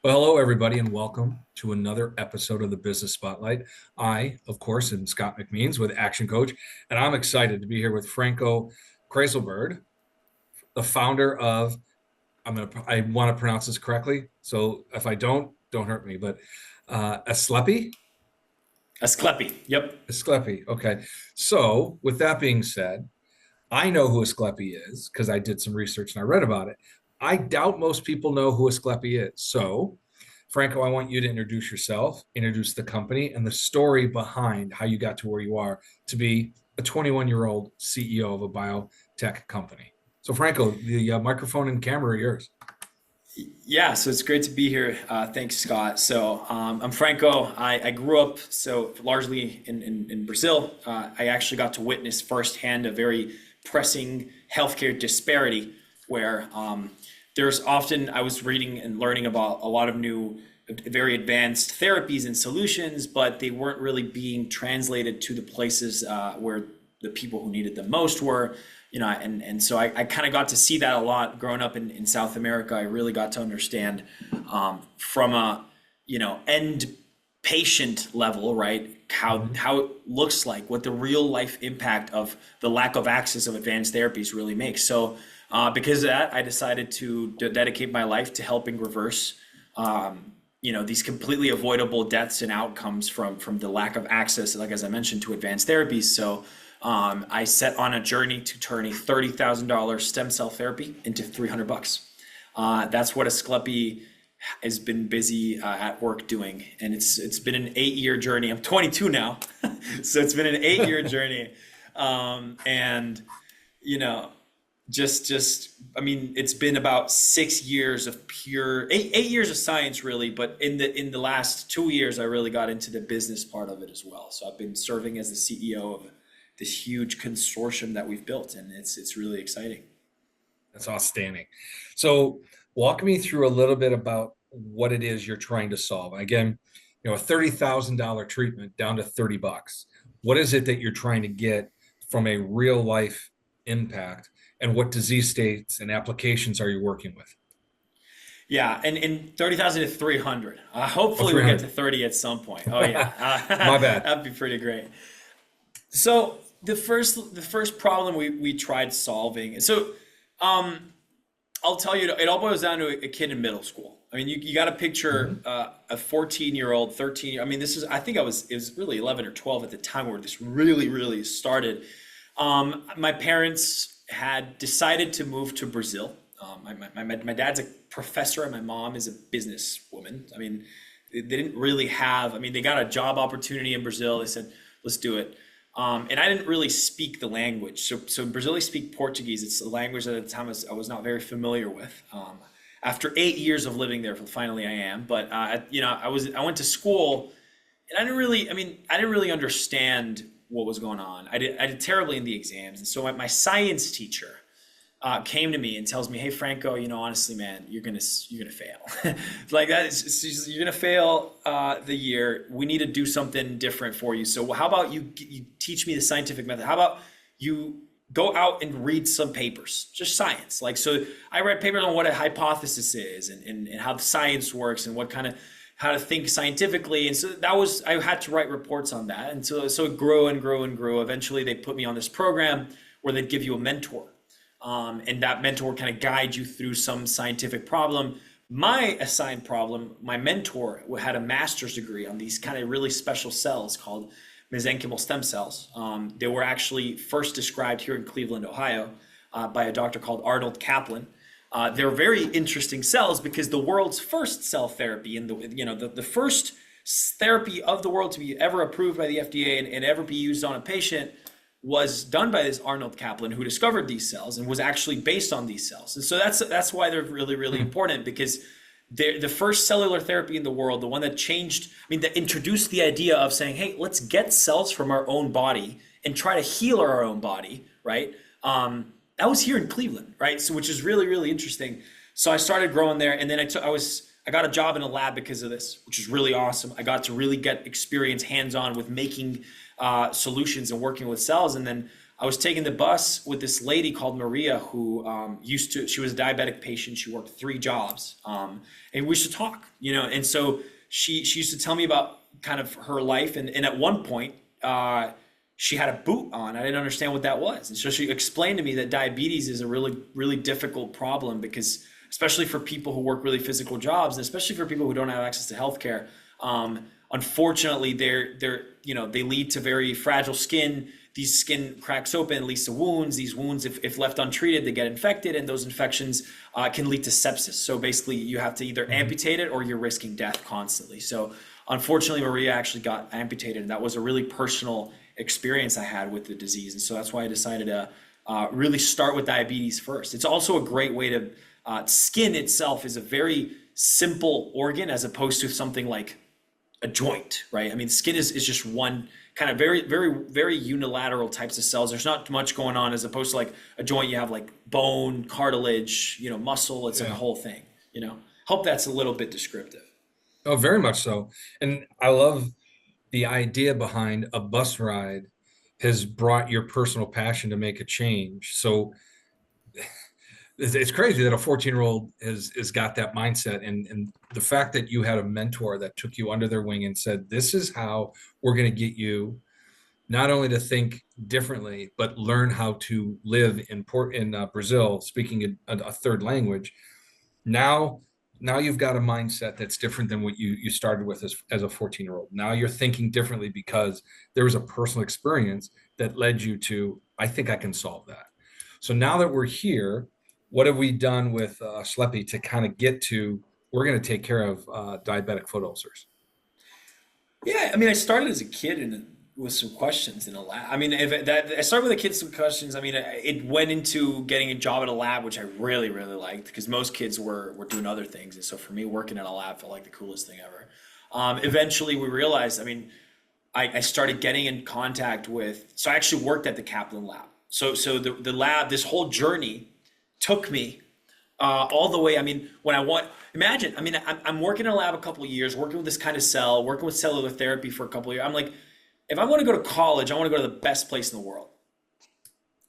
Well, hello, everybody, and welcome to another episode of the Business Spotlight. I, of course, am Scott McMeans with Action Coach, and I'm excited to be here with Franco Kraiselburd, the founder of, I want to pronounce this correctly, so if I don't hurt me, but Ascleppi? Ascleppi. Yep. Ascleppi, okay. So, with that being said, I know who Ascleppi is because I did some research and I read about it. I doubt most people know who Ascleppi is. So, Franco, I want you to introduce yourself, introduce the company, and the story behind how you got to where you are to be a 21-year-old CEO of a biotech company. So, Franco, the microphone and camera are yours. Yeah, so it's great to be here. Thanks, Scott. I'm Franco. I grew up largely in Brazil. I actually got to witness firsthand a very pressing healthcare disparity where there's often I was reading and learning about a lot of new, very advanced therapies and solutions, but they weren't really being translated to the places where the people who needed them most were. And so I kind of got to see that a lot growing up in South America. I really got to understand from a end patient level, right? How it looks like, what the real life impact of the lack of access of advanced therapies really makes. So because of that, I decided to dedicate my life to helping reverse these completely avoidable deaths and outcomes from the lack of access, like as I mentioned, to advanced therapies. So I set on a journey to turn a $30,000 stem cell therapy into $300. That's what Ascleppi has been busy at work doing, and it's been an 8-year journey. I'm 22 now, so it's been an 8-year journey, and you know, I mean, it's been about 6 years of pure 8 years of science, really. But in the last 2 years, I really got into the business part of it as well. So I've been serving as the CEO of this huge consortium that we've built, and it's really exciting. That's outstanding. So, walk me through a little bit about what it is you're trying to solve. Again, a $30,000 treatment down to $30. What is it that you're trying to get from a real life impact, and what disease states and applications are you working with? Yeah, and 30,000 to 300. Oh, Hopefully, we'll get to 300. 30 at some point. Oh yeah, My bad. that'd be pretty great. So the first problem we tried solving. I'll tell you, it all boils down to a kid in middle school. I mean, you got to picture a 14-year-old, 13. I mean, I think it was really 11 or 12 at the time where this really started. My parents had decided to move to Brazil. My dad's a professor and my mom is a businesswoman. I mean, they didn't really have. I mean, they got a job opportunity in Brazil. They said, "Let's do it." And I didn't really speak the language. So in Brazil, they speak Portuguese. It's a language that at the time I was not very familiar with. After 8 years of living there, finally I am. But I went to school, and I didn't really understand what was going on. I did terribly in the exams, and so my science teacher came to me and tells me, "Hey Franco, honestly, man, you're gonna fail. Like that. You're gonna fail the year. We need to do something different for you. So how about you teach me the scientific method? How about you go out and read some papers, just science. Like, so I read papers on what a hypothesis is and how the science works and how to think scientifically. And so I had to write reports on that. And so it grew and grew and grew. Eventually they put me on this program where they'd give you a mentor. And that mentor kind of guide you through some scientific problem. My assigned problem, my mentor had a master's degree on these kind of really special cells called mesenchymal stem cells. They were actually first described here in Cleveland, Ohio, by a doctor called Arnold Kaplan. They're very interesting cells because the world's first cell therapy and the first therapy of the world to be ever approved by the FDA and ever be used on a patient was done by this Arnold Kaplan, who discovered these cells and was actually based on these cells. And so that's why they're really important, because they're the first cellular therapy in the world, the one that that introduced the idea of saying, hey, let's get cells from our own body and try to heal our own body, right? That was here in Cleveland, right? So, which is really interesting. So I started growing there, and then I got a job in a lab because of this, which is really awesome. I got to really get experience hands-on with making solutions and working with cells. And then I was taking the bus with this lady called Maria who she was a diabetic patient. She worked 3 jobs, and we used to talk, and so she used to tell me about kind of her life. And at one point, she had a boot on. I didn't understand what that was. And so she explained to me that diabetes is a really, really difficult problem because especially for people who work really physical jobs, and especially for people who don't have access to healthcare, unfortunately, they lead to very fragile skin. These skin cracks open, leads to wounds. These wounds, if left untreated, they get infected, and those infections can lead to sepsis. So basically, you have to either amputate it or you're risking death constantly. So unfortunately, Maria actually got amputated, and that was a really personal experience I had with the disease. And so that's why I decided to really start with diabetes first. It's also a great way to, skin itself is a very simple organ as opposed to something like a joint, right? I mean, skin is just one kind of very, very, very unilateral types of cells. There's not much going on as opposed to like a joint. You have like bone, cartilage, muscle. It's like a whole thing, Hope that's a little bit descriptive. Oh, very much so. And I love the idea behind a bus ride has brought your personal passion to make a change. So it's crazy that a 14-year-old has got that mindset, and the fact that you had a mentor that took you under their wing and said, this is how we're going to get you not only to think differently, but learn how to live in Brazil, speaking a third language. Now you've got a mindset that's different than what you started with as a 14-year-old. Now you're thinking differently because there was a personal experience that led you to, I think I can solve that. So now that we're here, what have we done with Ascleppi to kind of get to, we're going to take care of diabetic foot ulcers? Yeah, I mean, I started as a kid with some questions in a lab. I mean, I started with a kid some questions. I mean, it went into getting a job at a lab, which I really, really liked because most kids were doing other things. And so for me, working at a lab felt like the coolest thing ever. Eventually, we realized, I mean, I started getting in contact with, so I actually worked at the Kaplan lab. So the lab, this whole journey took me all the way. I mean, imagine, I mean, I'm working in a lab a couple of years, working with this kind of cell, working with cellular therapy for a couple of years. I'm like, if I want to go to college, I want to go to the best place in the world.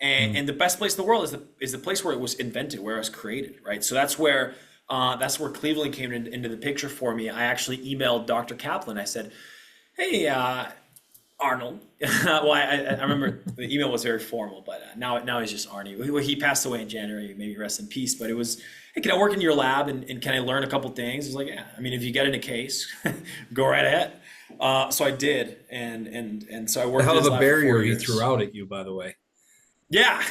And the best place in the world is the place where it was invented, where it was created, right? So that's where Cleveland came into the picture for me. I actually emailed Dr. Kaplan. I said, hey, Arnold. Well, I remember the email was very formal, but now he's just Arnie. He passed away in January, maybe rest in peace. But it was, hey, can I work in your lab and can I learn a couple things? He's like, yeah. I mean, if you get in a case, go right ahead. So I did, and so I worked. The hell of a barrier he years. threw out at you, by the way. Yeah.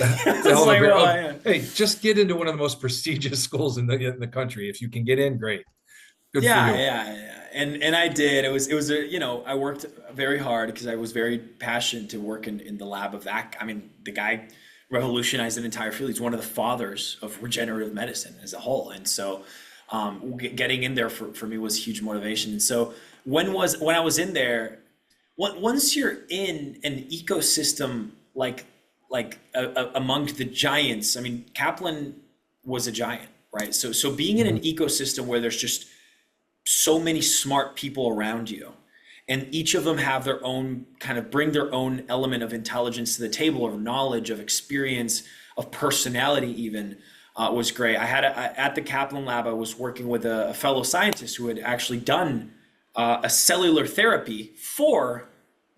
Hey, just get into one of the most prestigious schools in the country. If you can get in, great. Good for you. Yeah. And I did. It was I worked very hard because I was very passionate to work in the lab of that. I mean, the guy revolutionized an entire field. He's one of the fathers of regenerative medicine as a whole. And so getting in there for me was huge motivation. And so when I was in there, once you're in an ecosystem like among the giants, I mean, Kaplan was a giant, right? So being in an ecosystem where there's just so many smart people around you, and each of them have their own bring their own element of intelligence to the table, of knowledge, of experience, of personality even, was great. I had at the Kaplan lab, I was working with a fellow scientist who had actually done a cellular therapy for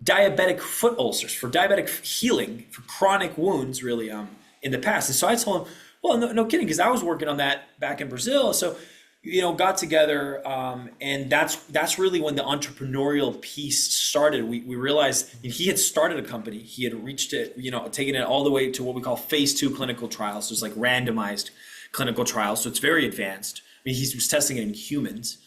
diabetic foot ulcers, for diabetic healing, for chronic wounds, really, in the past. And so I told him, well, no kidding, because I was working on that back in Brazil. So, got together, and that's really when the entrepreneurial piece started. We realized he had started a company. He had reached it, taken it all the way to what we call phase 2 clinical trials. So it's like randomized clinical trials. So it's very advanced. I mean, he was testing it in humans.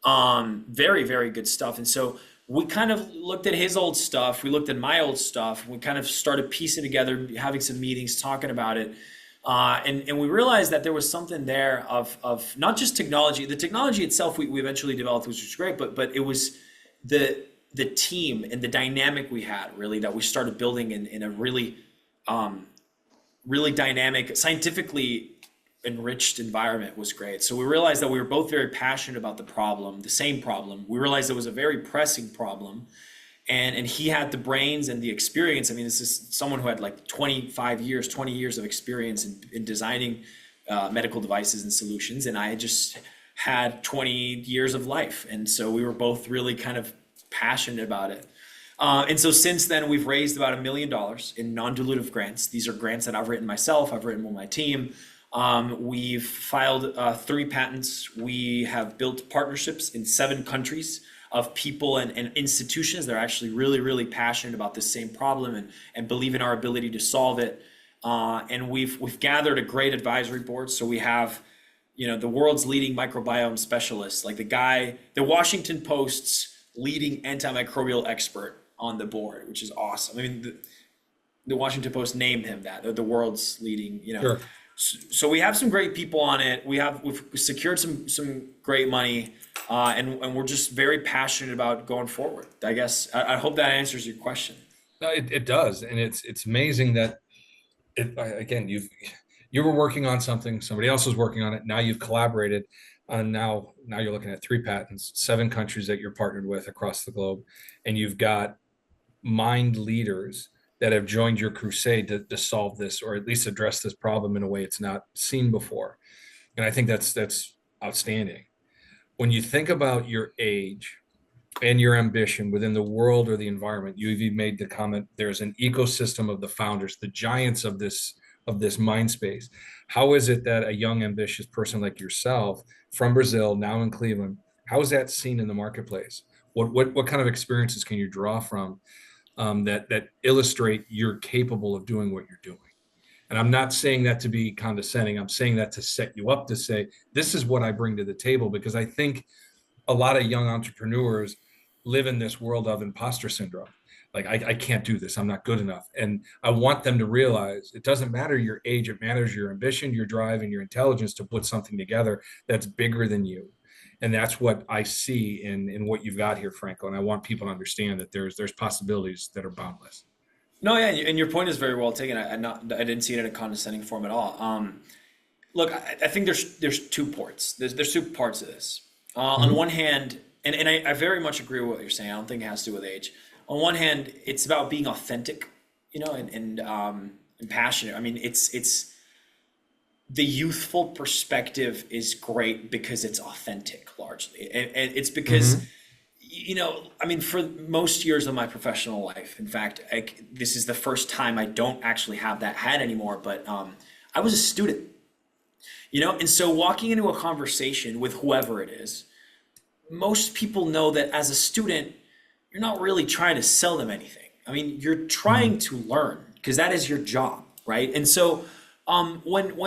Very, very good stuff. And so we kind of looked at his old stuff. We looked at my old stuff. We kind of started piecing together, having some meetings, talking about it. And we realized that there was something there of not just technology. The technology itself we eventually developed, which was great, but it was the team and the dynamic we had, really, that we started building in a really really dynamic, scientifically enriched environment was great. So we realized that we were both very passionate about the same problem. We realized it was a very pressing problem. And he had the brains and the experience. I mean, this is someone who had like 20 years of experience in designing medical devices and solutions. And I just had 20 years of life. And so we were both really kind of passionate about it. And so since then, we've raised about $1 million in non-dilutive grants. These are grants that I've written myself, I've written with my team. We've filed 3 patents. We have built partnerships in 7 countries of people and institutions that are actually really, really passionate about this same problem and believe in our ability to solve it. And we've gathered a great advisory board. So we have, the world's leading microbiome specialists, like the Washington Post's leading antimicrobial expert on the board, which is awesome. I mean, the Washington Post named him that, the world's leading, Sure. So we have some great people on it. We've secured some great money, and we're just very passionate about going forward. I guess I hope that answers your question. No, it does, and it's amazing that again you were working on something, somebody else was working on it. Now you've collaborated, and now you're looking at 3 patents, 7 countries that you're partnered with across the globe, and you've got mind leaders that have joined your crusade to solve this, or at least address this problem in a way it's not seen before. And I think that's outstanding. When you think about your age and your ambition within the world or the environment, you've even made the comment, there's an ecosystem of the founders, the giants of this mind space. How is it that a young, ambitious person like yourself from Brazil, now in Cleveland, how is that seen in the marketplace? What kind of experiences can you draw from that illustrate you're capable of doing what you're doing? And I'm not saying that to be condescending. I'm saying that to set you up to say, this is what I bring to the table, because I think a lot of young entrepreneurs live in this world of imposter syndrome. Like, I can't do this. I'm not good enough. And I want them to realize it doesn't matter your age. It matters your ambition, your drive, and your intelligence to put something together that's bigger than you. And that's what I see in what you've got here, Franco. And I want people to understand that there's possibilities that are boundless. No, yeah, and your point is very well taken. I didn't see it in a condescending form at all. Look, I think there's 2 parts. There's 2 parts of this. On one hand, and I very much agree with what you're saying. I don't think it has to do with age. On one hand, it's about being authentic, and passionate. I mean, it's the youthful perspective is great because it's authentic largely, and it's because. I mean, for most years of my professional life, in fact, this is the first time I don't actually have that hat anymore, but I was a student, and so walking into a conversation with whoever it is, most people know that as a student, you're not really trying to sell them anything. I mean, you're trying to learn because that is your job, right? And so when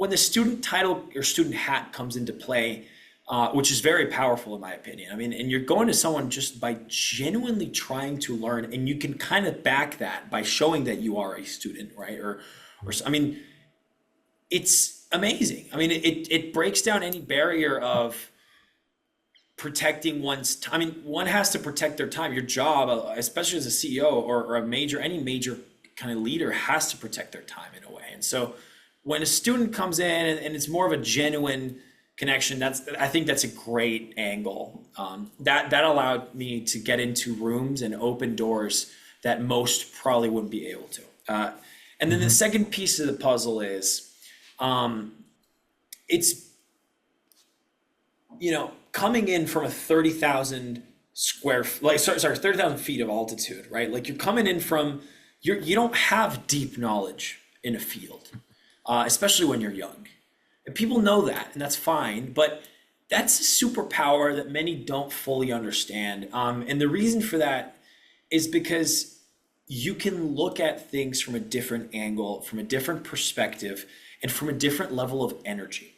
the student title or student hat comes into play, which is very powerful in my opinion. I mean, and you're going to someone just by genuinely trying to learn, and you can kind of back that by showing that you are a student, right? Or I mean, it's amazing. I mean, it breaks down any barrier of protecting one's time. I mean, one has to protect their time. Your job, especially as a CEO or any major kind of leader, has to protect their time in a way. And so when a student comes in and it's more of a genuine connection, I think that's a great angle. That allowed me to get into rooms and open doors that most probably wouldn't be able to. And then the second piece of the puzzle is, it's coming in from a 30,000 30,000 feet of altitude, right? Like you're coming in from you don't have deep knowledge in a field, especially when you're young. And people know that, and that's fine, but that's a superpower that many don't fully understand. And the reason for that is because you can look at things from a different angle, from a different perspective, and from a different level of energy.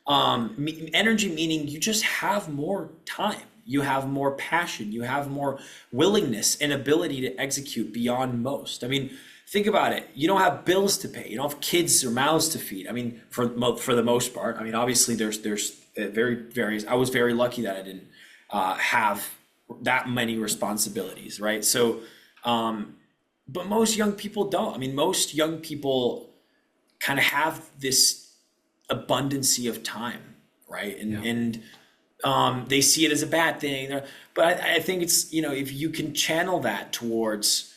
Energy meaning you just have more time, you have more passion, you have more willingness and ability to execute beyond most. I mean, think about it. You don't have bills to pay. You don't have kids or mouths to feed. I mean, for the most part. I mean, obviously, there's various. I was very lucky that I didn't have that many responsibilities, right? So, but most young people don't. I mean, most young people kind of have this abundancy of time, right? And They see it as a bad thing. But I think it's, if you can channel that towards,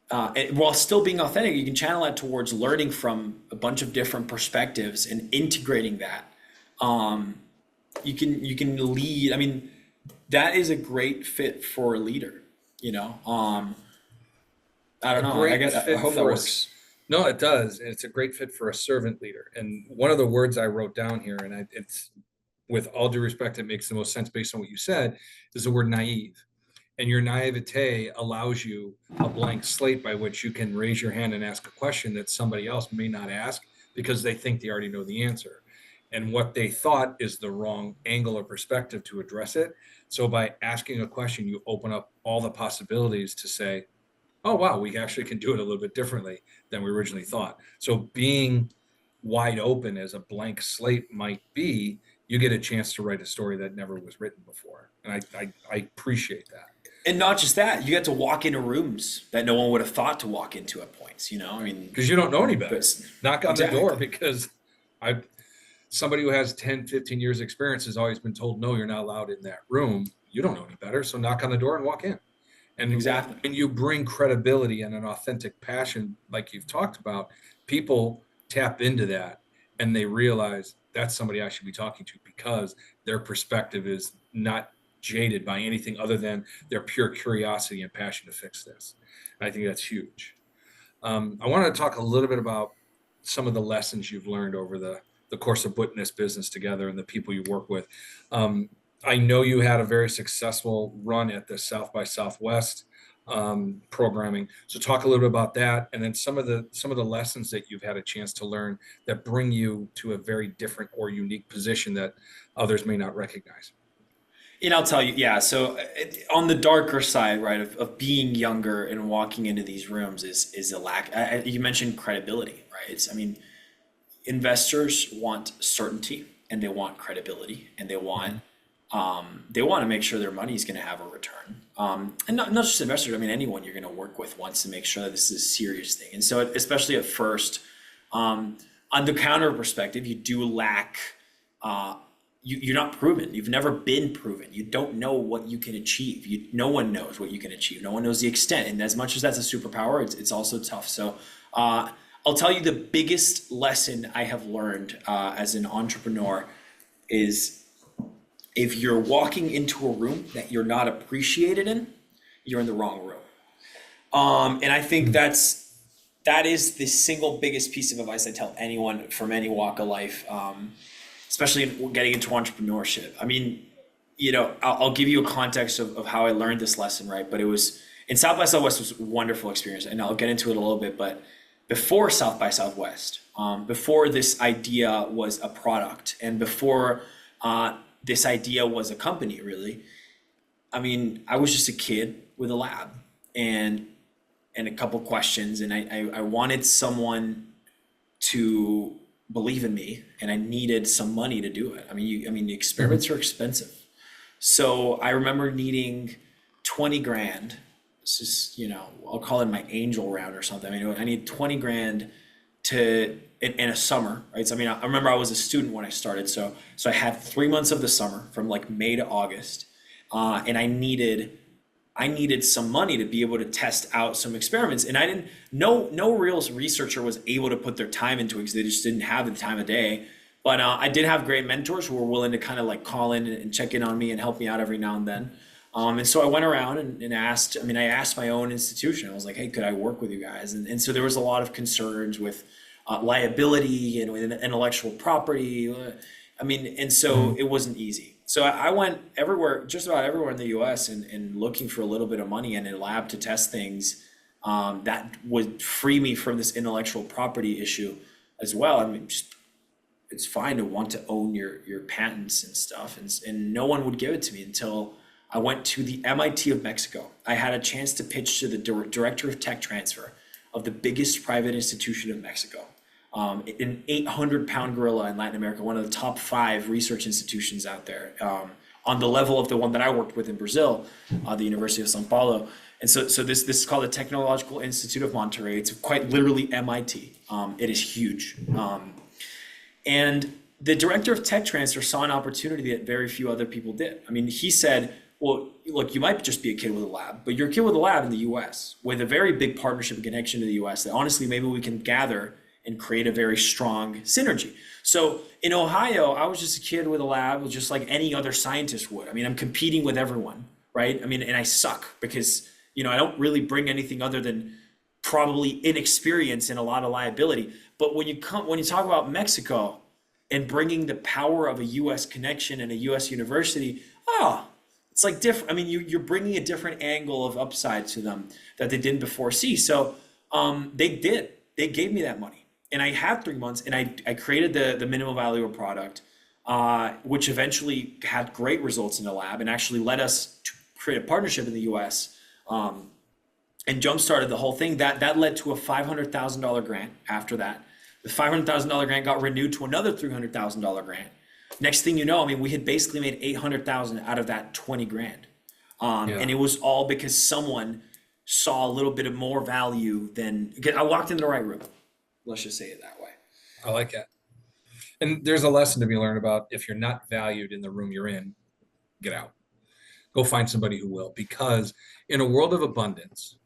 while still being authentic, you can channel that towards learning from a bunch of different perspectives and integrating that. You can lead. I mean, that is a great fit for a leader. You know, I don't A know. I great guess I fit hope that for works. us. No, it does. And it's a great fit for a servant leader. And one of the words I wrote down here, and it's with all due respect, it makes the most sense based on what you said, is the word naive. And your naivete allows you a blank slate by which you can raise your hand and ask a question that somebody else may not ask because they think they already know the answer. And what they thought is the wrong angle or perspective to address it. So by asking a question, you open up all the possibilities to say, oh, wow, we actually can do it a little bit differently than we originally thought. So being wide open as a blank slate might be, you get a chance to write a story that never was written before. And I appreciate that. And not just that, you get to walk into rooms that no one would have thought to walk into at points. I mean, Because you don't know any better. but Knock on the door, exactly. because I somebody who has 10, 15 years experience has always been told, no, you're not allowed in that room. You don't know any better. So knock on the door and walk in. And Exactly. when you bring credibility and an authentic passion, like you've talked about, people tap into that and they realize that's somebody I should be talking to because their perspective is not jaded by anything other than their pure curiosity and passion to fix this. And I think that's huge. I want to talk a little bit about some of the lessons you've learned over the course of putting this business together and the people you work with. I know you had a very successful run at the South by Southwest programming. So talk a little bit about that, and then some of the lessons that you've had a chance to learn that bring you to a very different or unique position that others may not recognize. And I'll tell you, yeah. So on the darker side, right, of being younger and walking into these rooms is a lack. You mentioned credibility, right? I mean, investors want certainty and they want credibility and Mhm. they want to make sure their money is going to have a return. And not just investors. I mean, anyone you're going to work with wants to make sure that this is a serious thing. And so, especially at first, on the counter perspective, you do lack. You're not proven. You've never been proven. You don't know what you can achieve. No one knows what you can achieve. No one knows the extent. And as much as that's a superpower, it's also tough. So I'll tell you the biggest lesson I have learned as an entrepreneur is if you're walking into a room that you're not appreciated in, you're in the wrong room. And I think that is the single biggest piece of advice I tell anyone from any walk of life. Especially in getting into entrepreneurship. I mean, I'll give you a context of how I learned this lesson, right? But it was in South by Southwest was a wonderful experience, and I'll get into it a little bit. But before South by Southwest, before this idea was a product, and before this idea was a company, really, I mean, I was just a kid with a lab and a couple questions, and I wanted someone to believe in me, and I needed some money to do it. I mean, the experiments are expensive. So I remember needing 20 grand. This is, I'll call it my angel round or something. I mean, I need 20 grand in a summer, right? So I mean, I remember I was a student when I started. So I had 3 months of the summer from like May to August. And I needed some money to be able to test out some experiments. And I didn't, no real researcher was able to put their time into it because they just didn't have the time of day. But I did have great mentors who were willing to kind of like call in and check in on me and help me out every now and then. And so I went around and asked, I asked my own institution. I was like, hey, could I work with you guys? And so there was a lot of concerns with liability and with intellectual property. And so it wasn't easy. So I went everywhere, just about everywhere in the US and looking for a little bit of money and a lab to test things that would free me from this intellectual property issue as well. I mean, just it's fine to want to own your patents and stuff. And no one would give it to me until I went to the MIT of Mexico. I had a chance to pitch to the director of tech transfer of the biggest private institution in Mexico. An 800-pound gorilla in Latin America, one of the top 5 research institutions out there, on the level of the one that I worked with in Brazil, the University of São Paulo. And so this is called the Technological Institute of Monterrey. It's quite literally MIT. It is huge. And the director of tech transfer saw an opportunity that very few other people did. I mean, he said, well, look, you might just be a kid with a lab, but you're a kid with a lab in the US with a very big partnership and connection to the US that honestly, maybe we can gather and create a very strong synergy. So in Ohio, I was just a kid with a lab, just like any other scientist would. I mean, I'm competing with everyone, right? I mean, and I suck because, I don't really bring anything other than probably inexperience and a lot of liability. But when you talk about Mexico and bringing the power of a US connection and a US university, it's like different. I mean, you're bringing a different angle of upside to them that they didn't before see. So they gave me that money. And I had 3 months, and I created the minimum valuable product, which eventually had great results in the lab and actually led us to create a partnership in the US and jump-started the whole thing. That led to a $500,000 grant after that. The $500,000 grant got renewed to another $300,000 grant. Next thing you know, I mean, we had basically made $800,000 out of that 20 grand. And it was all because someone saw a little bit of more value than, I walked into the right room. Let's just say it that way. I like that. And there's a lesson to be learned about if you're not valued in the room you're in, get out. Go find somebody who will. Because in a world of abundance,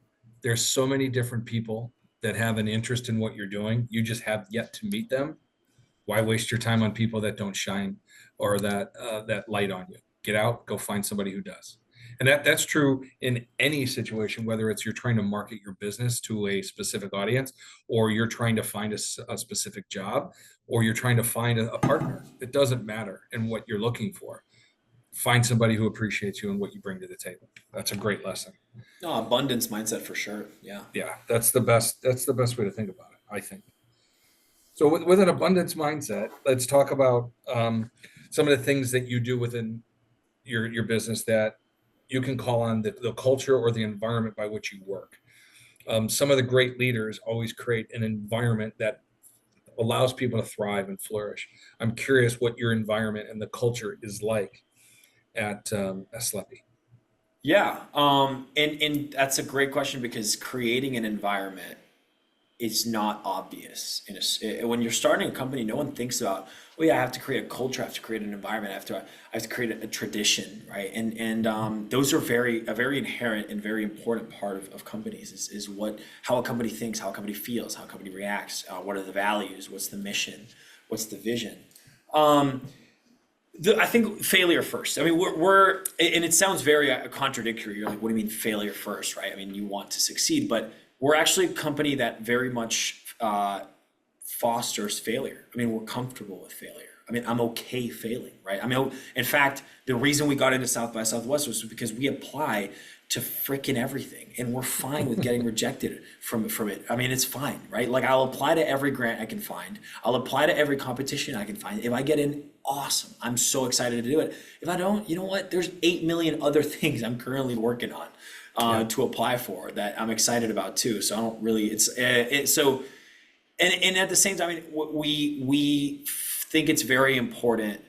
there's so many different people that have an interest in what you're doing. You just have yet to meet them. Why waste your time on people that don't shine or that light on you? Get out, go find somebody who does. And that's true in any situation, whether it's you're trying to market your business to a specific audience, or you're trying to find a specific job, or you're trying to find a partner. It doesn't matter in what you're looking for. Find somebody who appreciates you and what you bring to the table. That's a great lesson. No, abundance mindset for sure. Yeah. Yeah, that's the best way to think about it, I think. So with an abundance mindset, let's talk about some of the things that you do within your business that you can call on the culture or the environment by which you work. Some of the great leaders always create an environment that allows people to thrive and flourish. I'm curious what your environment and the culture is like at Ascleppi. Yeah. And that's a great question because creating an environment is not obvious. When you're starting a company, no one thinks about, oh yeah, I have to create a culture, I have to create an environment, I have to create a tradition, right? And those are a very inherent and very important part of companies is how a company thinks, how a company feels, how a company reacts, what are the values, what's the mission, what's the vision. I think failure first. I mean, we're and it sounds very contradictory. You're like, what do you mean failure first, right? I mean, you want to succeed, but we're actually a company that very much fosters failure. I mean, we're comfortable with failure. I mean, I'm okay failing, right? I mean, in fact, the reason we got into South by Southwest was because we apply to freaking everything, and we're fine with getting rejected from it. I mean, it's fine, right? Like, I'll apply to every grant I can find. I'll apply to every competition I can find. If I get in, awesome. I'm so excited to do it. If I don't, you know what? There's 8 million other things I'm currently working on to apply for that I'm excited about too. So I don't really, and at the same time, I mean, we think it's very important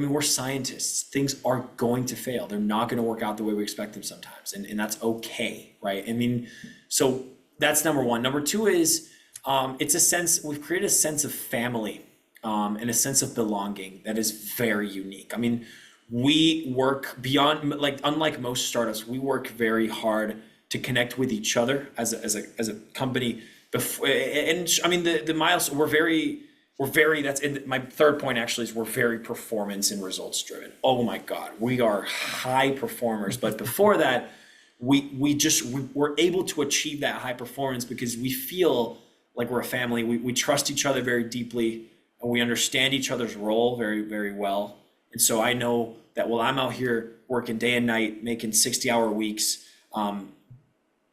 we're scientists. Things are going to fail. They're not going to work out the way we expect them sometimes. And that's okay, right? I mean, so that's number one. Number two is, we've created a sense of family and a sense of belonging that is very unique. I mean, we work beyond, unlike most startups, we work very hard to connect with each other as a company. And I mean, the milestones, that's in my third point actually is we're very performance and results driven. Oh my God, we are high performers. But before that, we're able to achieve that high performance because we feel like we're a family. We trust each other very deeply, and we understand each other's role very, very well. And so I know that while I'm out here working day and night, making 60-hour weeks,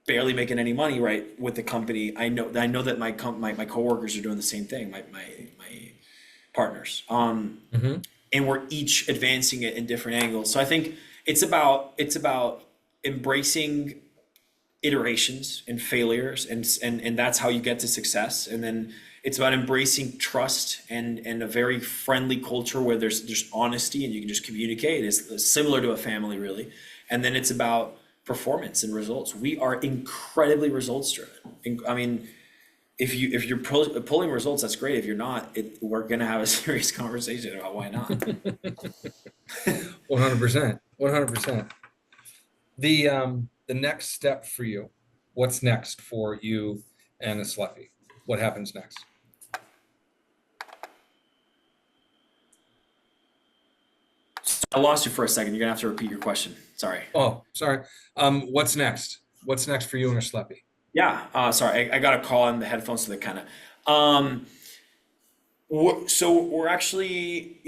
barely making any money, right, with the company, I know that my coworkers are doing the same thing, my partners, and we're each advancing it in different angles. So I think it's about embracing iterations and failures, and that's how you get to success. And then it's about embracing trust and a very friendly culture where there's honesty and you can just communicate. It's similar to a family, really. And then it's about performance and results. We are incredibly results driven. I mean, if you're pulling results, that's great. If you're not, we're gonna have a serious conversation about why not. 100%. 100%. The next step for you, what's next for you and Ascleppi? What happens next? I lost you for a second. You're gonna have to repeat your question. Sorry. Oh, sorry. What's next? What's next for you and Ascleppi? Yeah. Sorry. I got a call on the headphones, so they kind of. So we're actually,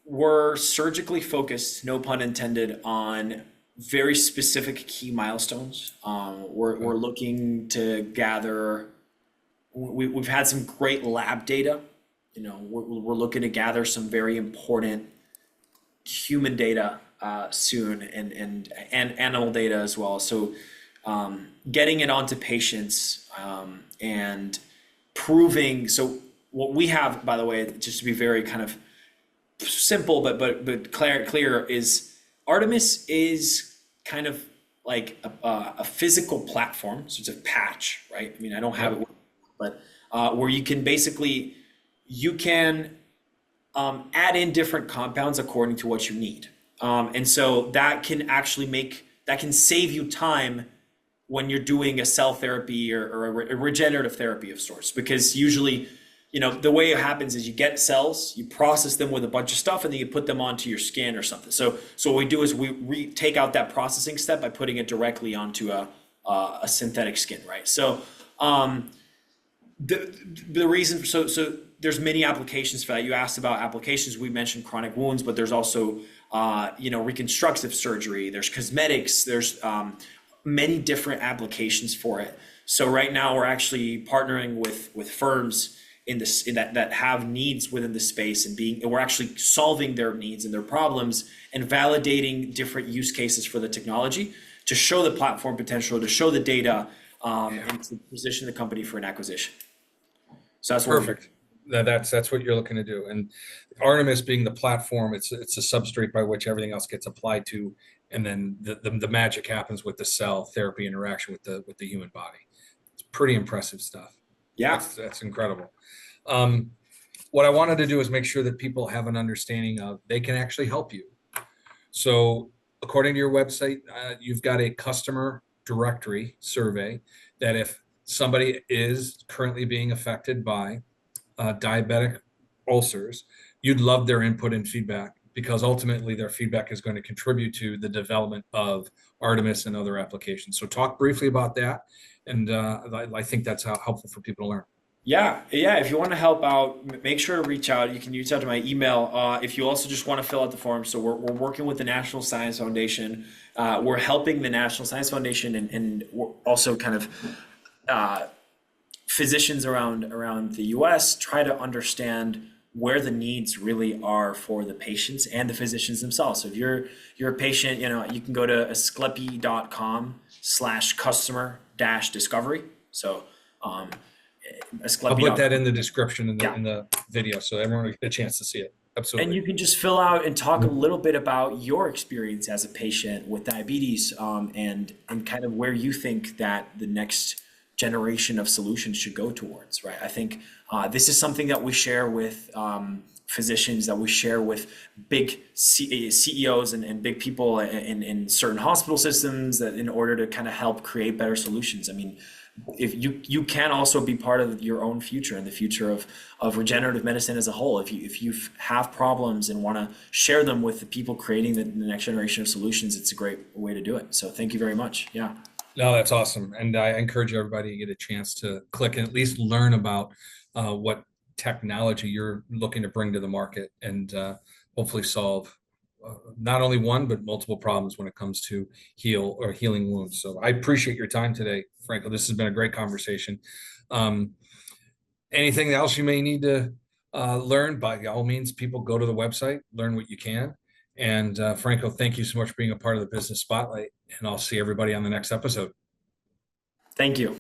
we're surgically focused, no pun intended, on very specific key milestones. We're looking to gather. We've had some great lab data. We're looking to gather some very important human data soon, and animal data as well. So getting it onto patients, and proving. So what we have, by the way, just to be very kind of simple but clear, is Artemis is kind of like a physical platform. So it's a patch, right? I mean, I don't have it, but where you can basically you can add in different compounds according to what you need. And so that can actually that can save you time when you're doing a cell therapy or a regenerative therapy of sorts. Because usually, the way it happens is you get cells, you process them with a bunch of stuff, and then you put them onto your skin or something. So what we do is we take out that processing step by putting it directly onto a synthetic skin, right? So the reason, so there's many applications for that. You asked about applications. We mentioned chronic wounds, but there's also reconstructive surgery. There's cosmetics. There's many different applications for it. So right now we're actually partnering with firms in that have needs within the space, and we're actually solving their needs and their problems and validating different use cases for the technology to show the platform potential, to show the data, and to position the company for an acquisition. So that's Perfect. That's what you're looking to do. And Artemis being the platform, it's a substrate by which everything else gets applied to, and then the magic happens with the cell therapy interaction with the human body. It's pretty impressive stuff. Yeah. That's incredible. What I wanted to do is make sure that people have an understanding of they can actually help you. So according to your website, you've got a customer directory survey that if somebody is currently being affected by diabetic ulcers, you'd love their input and feedback, because ultimately their feedback is going to contribute to the development of Artemis and other applications. So talk briefly about that. And I think that's helpful for people to learn. Yeah. If you want to help out, make sure to reach out. You can reach out to my email. If you also just want to fill out the form. So we're working with the National Science Foundation. We're helping the National Science Foundation, and we're also kind of physicians around the US try to understand where the needs really are for the patients and the physicians themselves. So if you're a patient, you can go to ascleppi.com/customer-discovery. So Ascleppi. I'll put that in the description in the video, so everyone will get a chance to see it. Absolutely. And you can just fill out and talk a little bit about your experience as a patient with diabetes, and kind of where you think that the next generation of solutions should go towards, right? I think this is something that we share with physicians, that we share with big CEOs and big people in certain hospital systems, that in order to kind of help create better solutions. I mean, if you can also be part of your own future and the future of regenerative medicine as a whole. If you have problems and want to share them with the people creating the next generation of solutions, it's a great way to do it. So thank you very much. Yeah. No, that's awesome. And I encourage everybody to get a chance to click and at least learn about what technology you're looking to bring to the market, and hopefully solve not only one, but multiple problems when it comes to healing wounds. So I appreciate your time today, Franco. This has been a great conversation. Anything else you may need to learn, by all means, people go to the website, learn what you can. And Franco, thank you so much for being a part of the Business Spotlight, and I'll see everybody on the next episode. Thank you.